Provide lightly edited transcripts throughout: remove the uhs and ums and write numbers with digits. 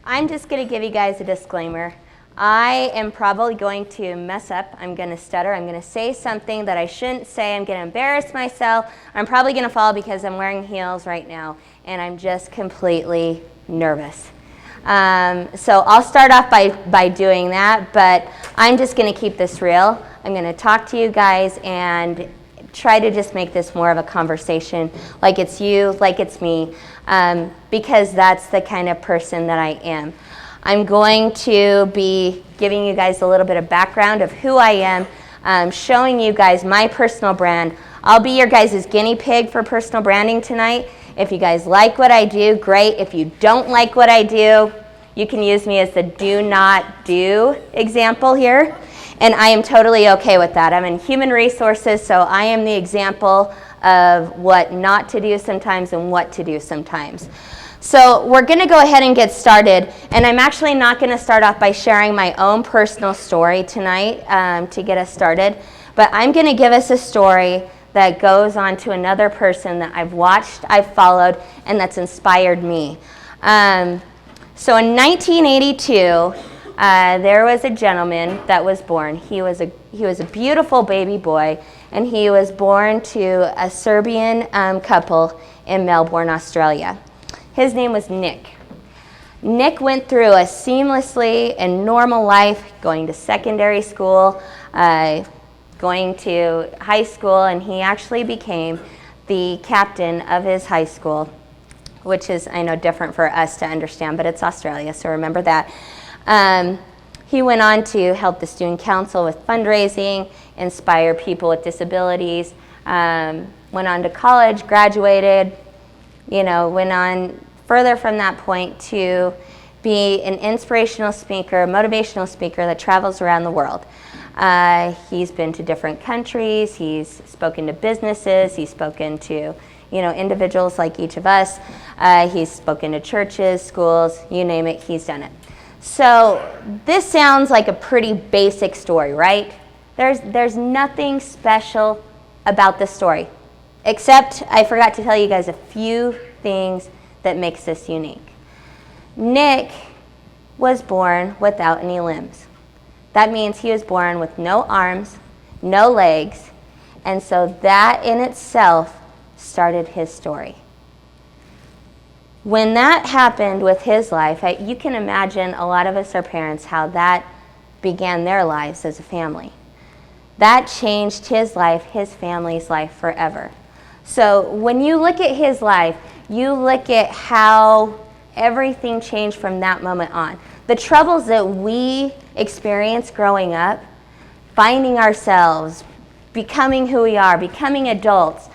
I'm just going to give you guys a disclaimer. I am probably going to mess up. I'm going to stutter. I'm going to say something that I shouldn't say. I'm going to embarrass myself. I'm probably going to fall because I'm wearing heels right now, and I'm just completely nervous. So I'll start off by doing that, but I'm just going to keep this real. I'm going to talk to you guys and try to just make this more of a conversation, like it's you, like it's me, because that's the kind of person that I am. I'm going to be giving you guys a little bit of background of who I am, showing you guys my personal brand. I'll be your guys' guinea pig for personal branding tonight. If you guys like what I do, great. If you don't like what I do, you can use me as the do not do example here. And I am totally okay with that. I'm in human resources, so I am the example of what not to do sometimes and what to do sometimes. So we're going to go ahead and get started, and I'm actually not going to start off by sharing my own personal story tonight to get us started, but I'm going to give us a story that goes on to another person that I've watched, I've followed, and that's inspired me. So in 1982, there was a gentleman that was born. He was a beautiful baby boy, and he was born to a Serbian couple in Melbourne, Australia. His name was Nick. Nick went through a seamlessly and normal life, going to secondary school, going to high school, and he actually became the captain of his high school, which is, I know, different for us to understand, but it's Australia, so remember that. He went on to help the student council with fundraising, inspire people with disabilities, went on to college, graduated, went on further from that point to be an inspirational speaker, motivational speaker that travels around the world. He's been to different countries, he's spoken to businesses, he's spoken to individuals like each of us, he's spoken to churches, schools, you name it, he's done it. So this sounds like a pretty basic story, right? There's nothing special about this story, except I forgot to tell you guys a few things that makes this unique. Nick was born without any limbs. That means he was born with no arms, no legs, and so that in itself started his story. When that happened with his life, you can imagine, a lot of us are parents, how that began their lives as a family. That changed his life, his family's life forever. So when you look at his life, you look at how everything changed from that moment on. The troubles that we experienced growing up, finding ourselves, becoming who we are, becoming adults,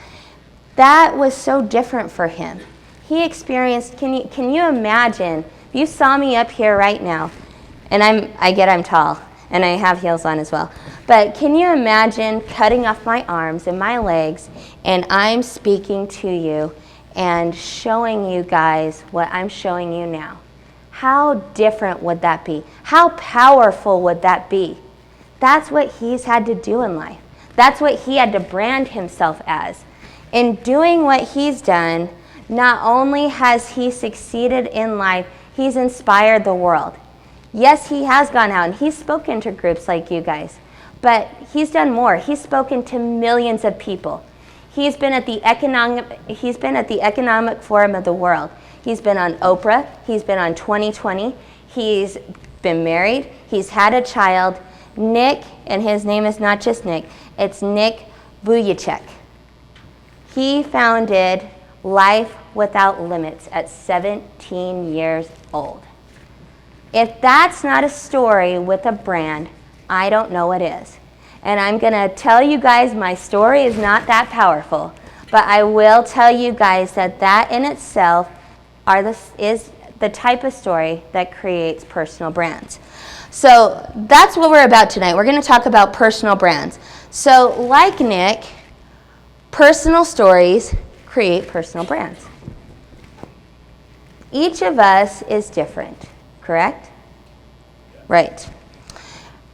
that was so different for him. He experienced, can you imagine, if you saw me up here right now, and I'm tall, and I have heels on as well, but can you imagine cutting off my arms and my legs, and I'm speaking to you and showing you guys what I'm showing you now? How different would that be? How powerful would that be? That's what he's had to do in life. That's what he had to brand himself as. In doing what he's done, not only has he succeeded in life, he's inspired the world. Yes, he has gone out and he's spoken to groups like you guys, but he's done more. He's spoken to millions of people. He's been at the Economic Forum of the World. He's been on Oprah. He's been on 2020. He's been married. He's had a child. Nick, and his name is not just Nick, it's Nick Vujicic. He founded Life Without Limits at 17 years old. If that's not a story with a brand, I don't know what is. And I'm going to tell you guys my story is not that powerful, but I will tell you guys that in itself is the type of story that creates personal brands. So that's what we're about tonight. We're going to talk about personal brands. So like Nick, personal stories create personal brands. Each of us is different, correct? Right.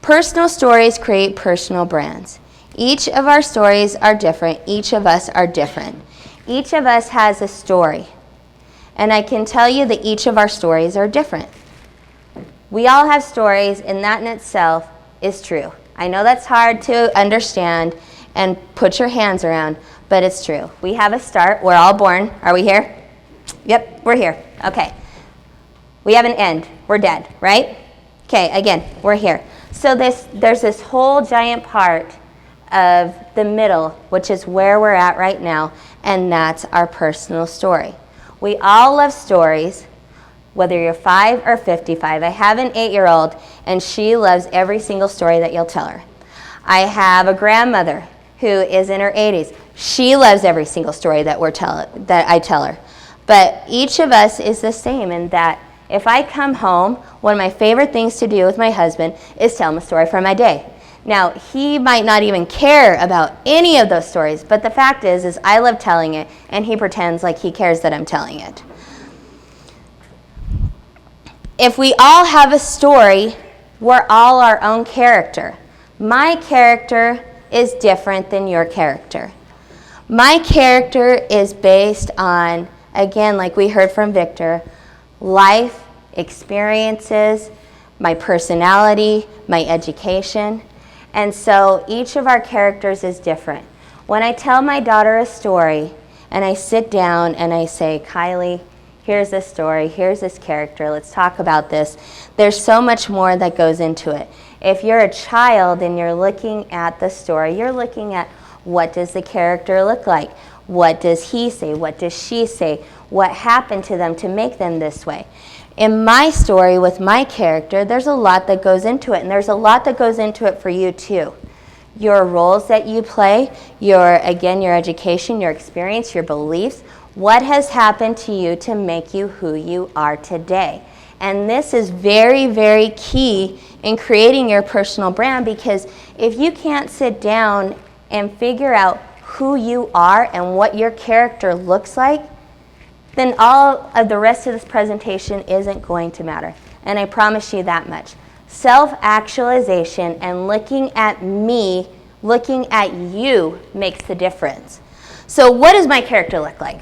Personal stories create personal brands. Each of our stories are different. Each of us are different. Each of us has a story. And I can tell you that each of our stories are different. We all have stories, and that in itself is true. I know that's hard to understand and put your hands around, but it's true. We have a start. We're all born. Are we here? Yep, we're here. Okay. We have an end. We're dead, right? Okay, again, we're here. So there's this whole giant part of the middle, which is where we're at right now, and that's our personal story. We all love stories, whether you're 5 or 55. I have an 8-year-old, and she loves every single story that you'll tell her. I have a grandmother who is in her 80s. She loves every single story that I tell her. But each of us is the same in that if I come home, one of my favorite things to do with my husband is tell him a story from my day. Now, he might not even care about any of those stories, but the fact is I love telling it, and he pretends like he cares that I'm telling it. If we all have a story, we're all our own character. My character is different than your character. My character is based on, again, like we heard from Victor, life, experiences, my personality, my education. And so each of our characters is different. When I tell my daughter a story and I sit down and I say, Kylie, here's this story, here's this character, let's talk about this, there's so much more that goes into it. If you're a child and you're looking at the story, you're looking at what does the character look like? What does he say? What does she say? What happened to them to make them this way? In my story with my character, there's a lot that goes into it, and there's a lot that goes into it for you too. Your roles that you play, your education, your experience, your beliefs, what has happened to you to make you who you are today. And this is very, very key in creating your personal brand, because if you can't sit down and figure out who you are and what your character looks like, then all of the rest of this presentation isn't going to matter. And I promise you that much. Self-actualization and looking at me, looking at you makes the difference. So what does my character look like?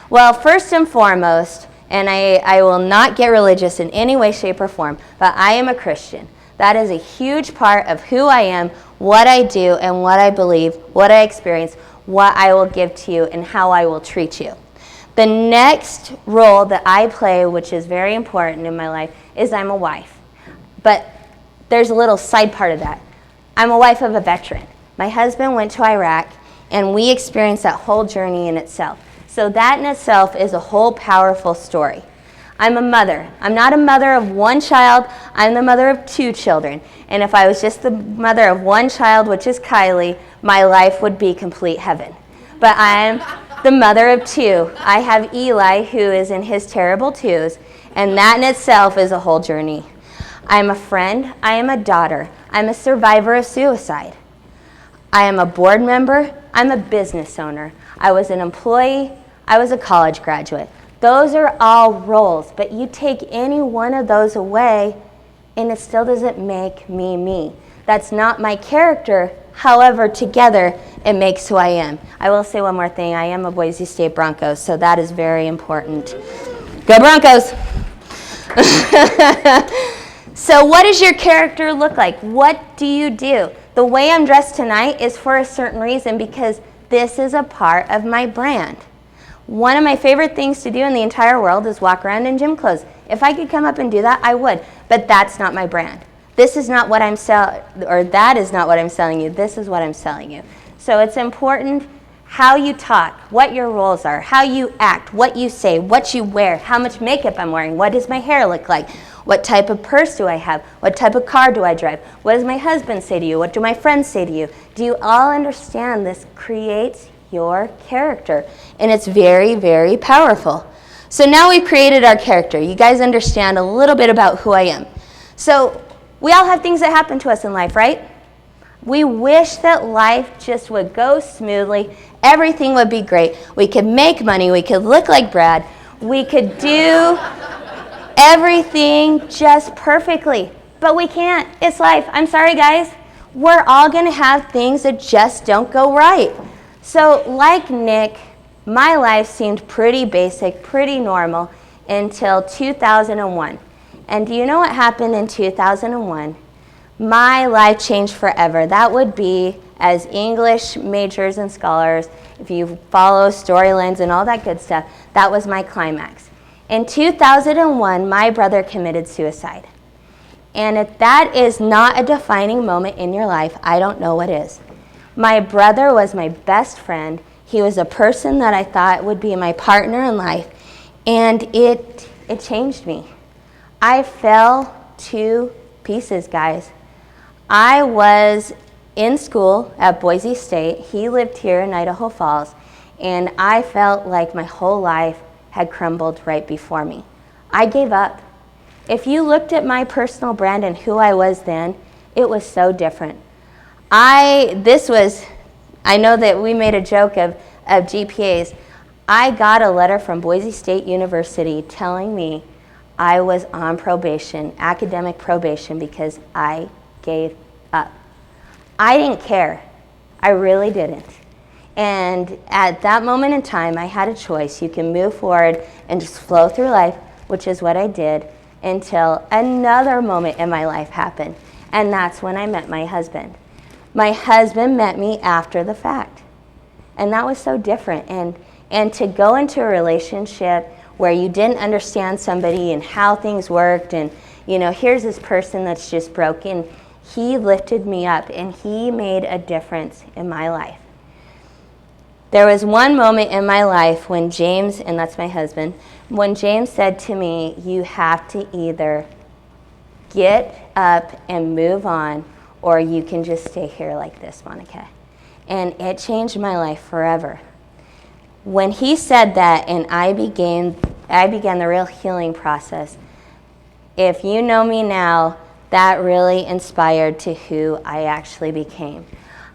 Well, first and foremost, and I will not get religious in any way, shape, or form, but I am a Christian. That is a huge part of who I am, what I do, and what I believe, what I experience, what I will give to you, and how I will treat you. The next role that I play, which is very important in my life, is I'm a wife. But there's a little side part of that. I'm a wife of a veteran. My husband went to Iraq, and we experienced that whole journey in itself. So that in itself is a whole powerful story. I'm a mother. I'm not a mother of one child. I'm the mother of 2 children. And if I was just the mother of one child, which is Kylie, my life would be complete heaven. But I'm the mother of 2. I have Eli, who is in his terrible 2s, and that in itself is a whole journey. I'm a friend. I am a daughter. I'm a survivor of suicide. I am a board member. I'm a business owner. I was an employee. I was a college graduate. Those are all roles, but you take any one of those away, and it still doesn't make me me. That's not my character. However, together, it makes who I am. I will say one more thing. I am a Boise State Broncos, so that is very important. Go Broncos! So what does your character look like? What do you do? The way I'm dressed tonight is for a certain reason, because this is a part of my brand. One of my favorite things to do in the entire world is walk around in gym clothes. If I could come up and do that, I would, but that's not my brand. This is not what I'm selling, or that is not what I'm selling you. This is what I'm selling you. So it's important how you talk, what your roles are, how you act, what you say, what you wear, how much makeup I'm wearing, what does my hair look like, what type of purse do I have, what type of car do I drive, what does my husband say to you, what do my friends say to you. Do you all understand this creates your character? And it's very, very powerful. So now we've created our character. You guys understand a little bit about who I am. So we all have things that happen to us in life, right? We wish that life just would go smoothly. Everything would be great. We could make money. We could look like Brad. We could do everything just perfectly. But we can't. It's life. I'm sorry, guys. We're all going to have things that just don't go right. So like Nick, my life seemed pretty basic, pretty normal until 2001. And do you know what happened in 2001? My life changed forever. That would be, as English majors and scholars, if you follow storylines and all that good stuff, that was my climax. In 2001, my brother committed suicide. And if that is not a defining moment in your life, I don't know what is. My brother was my best friend. He was a person that I thought would be my partner in life. And it changed me. I fell to pieces, guys. I was in school at Boise State. He lived here in Idaho Falls. And I felt like my whole life had crumbled right before me. I gave up. If you looked at my personal brand and who I was then, it was so different. I know that we made a joke of GPAs. I got a letter from Boise State University telling me I was on probation, academic probation, because I gave up. I didn't care. I really didn't. And at that moment in time, I had a choice. You can move forward and just flow through life, which is what I did, until another moment in my life happened. And that's when I met my husband. My husband met me after the fact. And that was so different. And to go into a relationship where you didn't understand somebody and how things worked, and here's this person that's just broken, he lifted me up and he made a difference in my life. There was one moment in my life when James, and that's my husband, when James said to me, you have to either get up and move on, or you can just stay here like this, Monica. And it changed my life forever. When he said that, and I began the real healing process, if you know me now, that really inspired to who I actually became.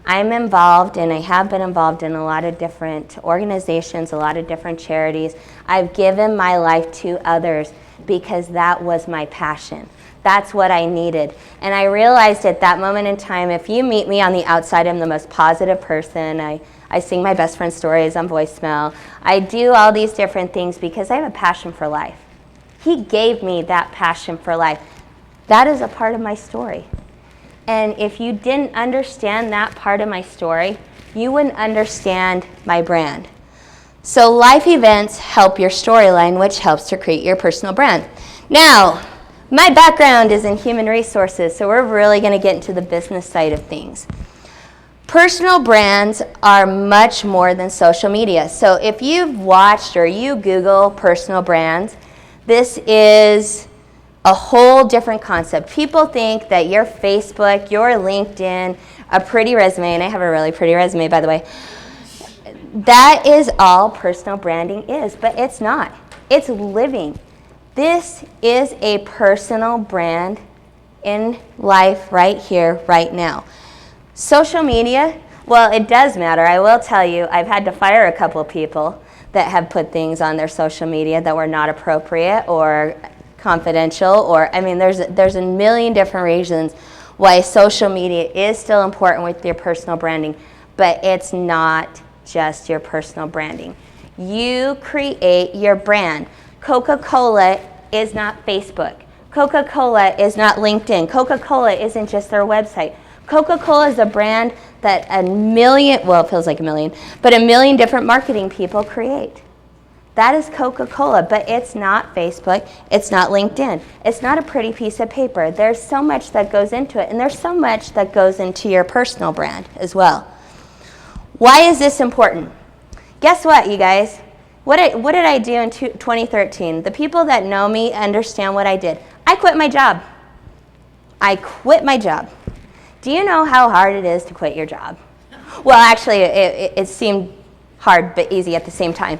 I'm involved, and I have been involved in a lot of different organizations, a lot of different charities. I've given my life to others because that was my passion. That's what I needed. And I realized at that moment in time, if you meet me on the outside, I'm the most positive person. I sing my best friend's stories on voicemail. I do all these different things because I have a passion for life. He gave me that passion for life. That is a part of my story. And if you didn't understand that part of my story, you wouldn't understand my brand. So life events help your storyline, which helps to create your personal brand. Now, my background is in human resources, so we're really going to get into the business side of things. Personal brands are much more than social media. So if you've watched or you Google personal brands, this is a whole different concept. People think that your Facebook, your LinkedIn, a pretty resume, and I have a really pretty resume, by the way, that is all personal branding is, but it's not. It's living. This is a personal brand in life right here, right now. Social media, well, it does matter. I will tell you, I've had to fire a couple of people that have put things on their social media that were not appropriate or confidential, or there's a million different reasons why social media is still important with your personal branding, but it's not just your personal branding. You create your brand. Coca-Cola is not Facebook. Coca-Cola is not LinkedIn. Coca-Cola isn't just their website. Coca-Cola is a brand that it feels like a million, but a million different marketing people create. That is Coca-Cola, but it's not Facebook, it's not LinkedIn, it's not a pretty piece of paper. There's so much that goes into it, and there's so much that goes into your personal brand as well. Why is this important? Guess what, you guys? What did I do in 2013? The people that know me understand what I did. I quit my job. I quit my job. Do you know how hard it is to quit your job? Well, actually, it seemed hard but easy at the same time.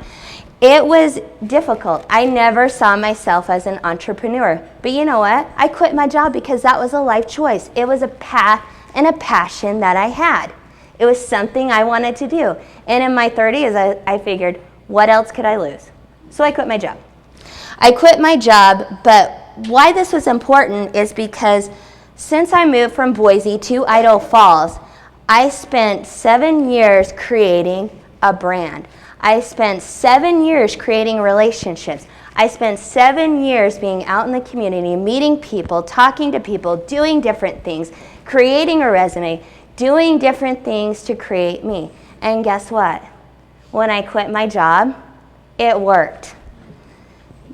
It was difficult. I never saw myself as an entrepreneur. But you know what? I quit my job because that was a life choice. It was a path and a passion that I had. It was something I wanted to do. And in my 30s, I figured, what else could I lose? So I quit my job. I quit my job, but why this was important is because since I moved from Boise to Idaho Falls, I spent 7 years creating a brand. I spent 7 years creating relationships. I spent 7 years being out in the community, meeting people, talking to people, doing different things, creating a resume, doing different things to create me. And guess what? When I quit my job, it worked.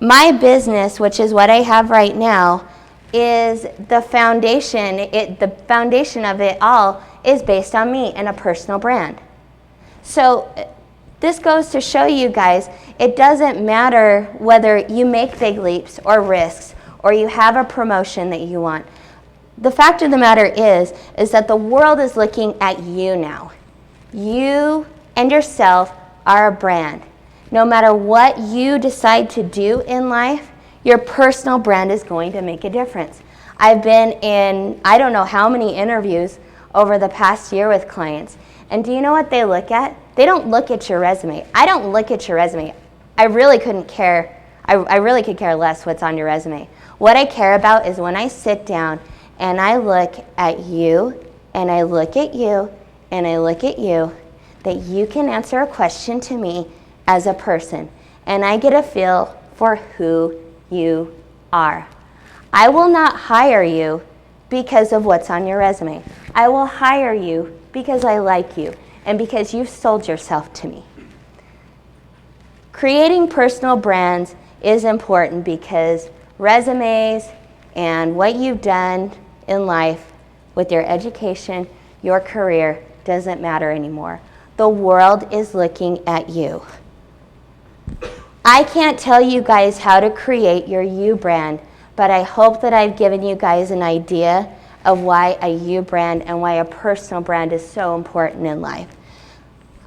My business, which is what I have right now, is the foundation. The foundation of it all is based on me and a personal brand. So this goes to show you guys, it doesn't matter whether you make big leaps or risks or you have a promotion that you want. The fact of the matter is that the world is looking at you now. You and yourself are a brand. No matter what you decide to do in life, your personal brand is going to make a difference. I've been in, I don't know how many interviews over the past year with clients. And do you know what they look at? They don't look at your resume. I don't look at your resume. I really couldn't care. I really could care less what's on your resume. What I care about is when I sit down and I look at you, and I look at you, and I look at you, that you can answer a question to me as a person, and I get a feel for who you are. I will not hire you because of what's on your resume. I will hire you because I like you and because you've sold yourself to me. Creating personal brands is important because resumes and what you've done in life with your education, your career, doesn't matter anymore. The world is looking at you. I can't tell you guys how to create your you brand, but I hope that I've given you guys an idea of why a you brand and why a personal brand is so important in life.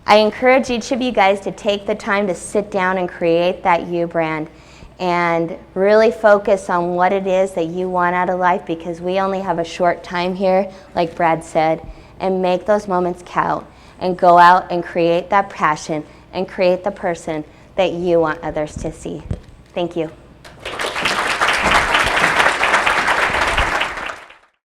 I encourage each of you guys to take the time to sit down and create that you brand and really focus on what it is that you want out of life, because we only have a short time here, like Brad said, and make those moments count and go out and create that passion and create the person that you want others to see. Thank you.